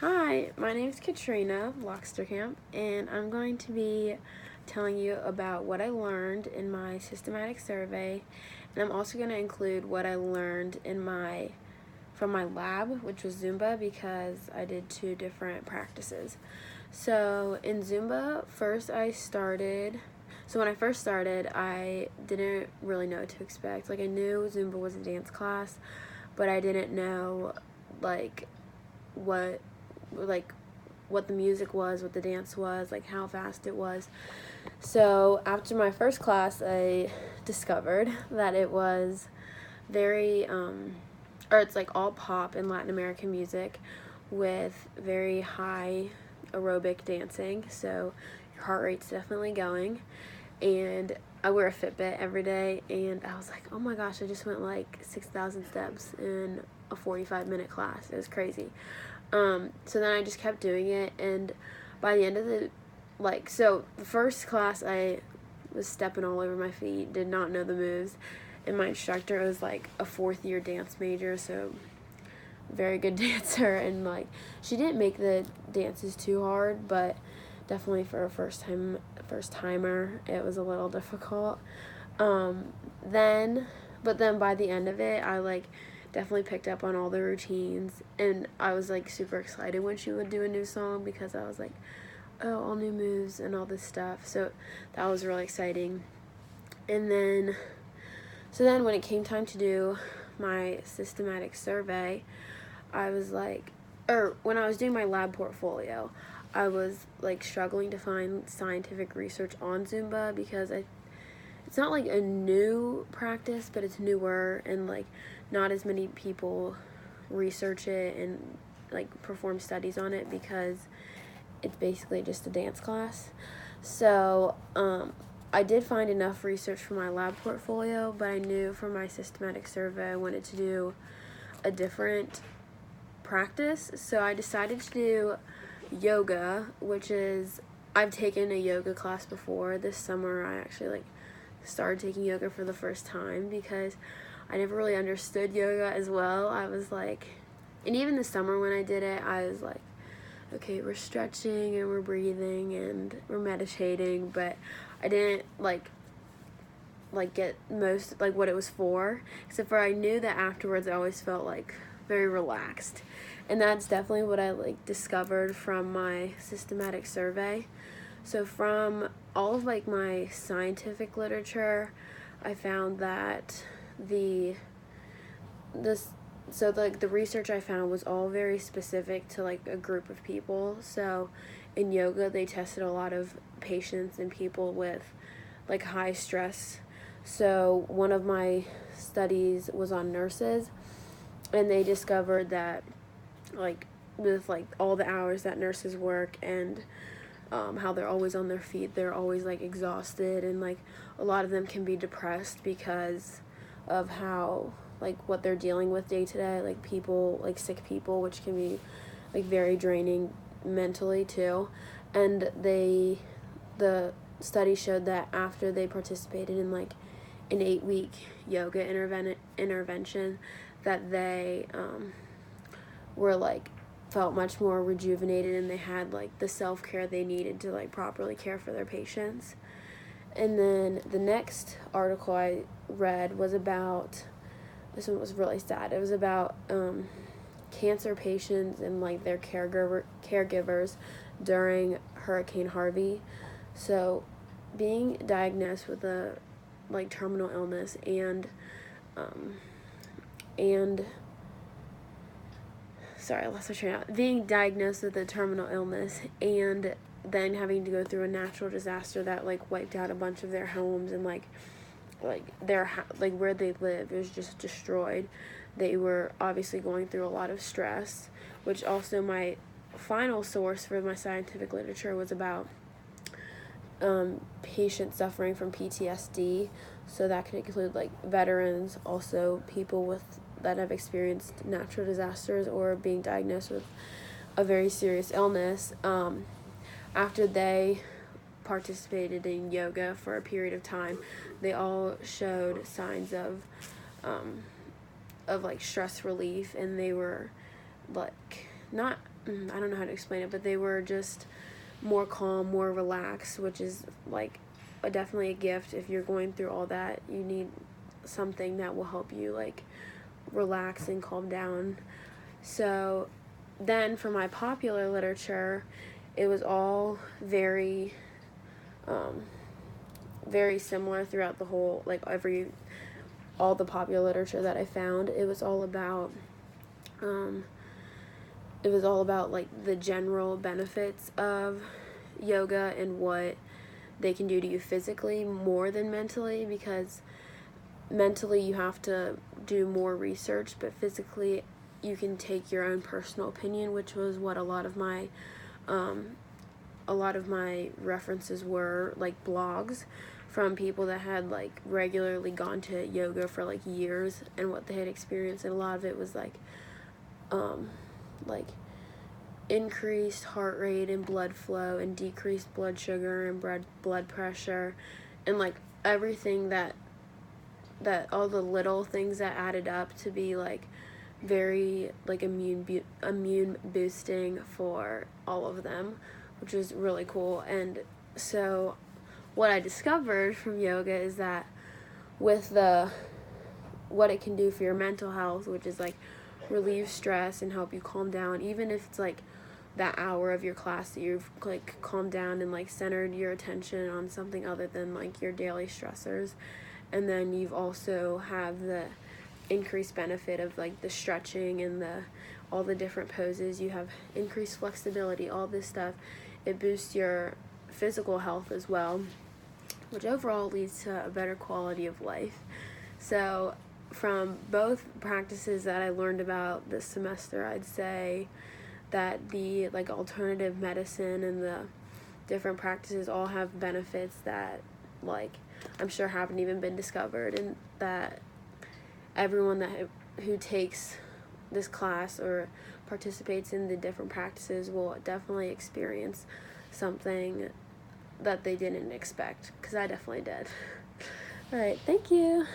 Hi, my name is Katrina Loxterkamp, and I'm going to be telling you about what I learned in my systematic survey, and I'm also going to include what I learned from my lab, which was Zumba, because I did two different practices. So in Zumba, when I first started, I didn't really know what to expect. Like, I knew Zumba was a dance class, but I didn't know like what like what the music was, what the dance was, like how fast it was. So after my first class, I discovered that it was it's like all pop and Latin American music with very high aerobic dancing. So your heart rate's definitely going. And I wear a Fitbit every day, and I was like, oh my gosh, I just went like 6,000 steps in a 45-minute class. It was crazy. So then I just kept doing it, and by the end of the first class, I was stepping all over my feet, did not know the moves, and my instructor was like a fourth-year dance major, so very good dancer, and like she didn't make the dances too hard, but definitely for a first timer, it was a little difficult. Then by the end of it, I like definitely picked up on all the routines, and I was like super excited when she would do a new song because I was like, oh, all new moves and all this stuff. So that was really exciting. And then when it came time to do my systematic survey, I was like, or when I was doing my lab portfolio, I was like struggling to find scientific research on Zumba because it's not like a new practice, but it's newer, and like not as many people research it and like perform studies on it because it's basically just a dance class. So I did find enough research for my lab portfolio, but I knew for my systematic survey I wanted to do a different practice. So I decided to do yoga, which is, I've taken a yoga class before. This summer I actually started taking yoga for the first time because I never really understood yoga as well. I was like, and even this summer when I did it, I was like, okay, we're stretching and we're breathing and we're meditating, but I didn't get most what it was for, except for I knew that afterwards I always felt like very relaxed, and that's definitely what I discovered from my systematic survey. So from all of my scientific literature, I found that the research I found was all very specific to a group of people. So in yoga, they tested a lot of patients and people with high stress. So one of my studies was on nurses, and they discovered that with all the hours that nurses work and how they're always on their feet, they're always exhausted, and a lot of them can be depressed because of how what they're dealing with day to day, sick people, which can be very draining mentally too. And the study showed that after they participated in an 8-week yoga intervention, that they were felt much more rejuvenated, and they had the self-care they needed to properly care for their patients. And then the next article I read was about, this one was really sad. It was about cancer patients and their caregivers during Hurricane Harvey. So being diagnosed with a terminal illness and sorry, I lost my train of thought. Being diagnosed with a terminal illness and then having to go through a natural disaster that wiped out a bunch of their homes, and their where they live, it was just destroyed. They were obviously going through a lot of stress, which also my final source for my scientific literature was about patients suffering from PTSD. So that could include veterans, also people that have experienced natural disasters or being diagnosed with a very serious illness. After they participated in yoga for a period of time, they all showed signs of stress relief, and they were not I don't know how to explain it, but they were just more calm, more relaxed, which is like definitely a gift. If you're going through all that, you need something that will help you like relax and calm down. So then for my popular literature, it was all very very similar throughout the whole, like all the popular literature that I found. It was all about like the general benefits of yoga and what they can do to you physically more than mentally, because mentally you have to do more research, but physically you can take your own personal opinion, which was what a lot of my references were, like blogs from people that had like regularly gone to yoga for like years and what they had experienced. And a lot of it was like increased heart rate and blood flow and decreased blood sugar and blood pressure, and like everything that all the little things that added up to be like very like immune boosting for all of them, which was really cool. And so what I discovered from yoga is that with what it can do for your mental health, which is like relieve stress and help you calm down, even if it's like that hour of your class that you've like calmed down and like centered your attention on something other than like your daily stressors. And then you've also have the increased benefit of like the stretching and all the different poses. You have increased flexibility, all this stuff. It boosts your physical health as well, which overall leads to a better quality of life. So from both practices that I learned about this semester, I'd say that the like alternative medicine and the different practices all have benefits that like I'm sure haven't even been discovered, and that everyone who takes this class or participates in the different practices will definitely experience something that they didn't expect, because I definitely did. All right, thank you.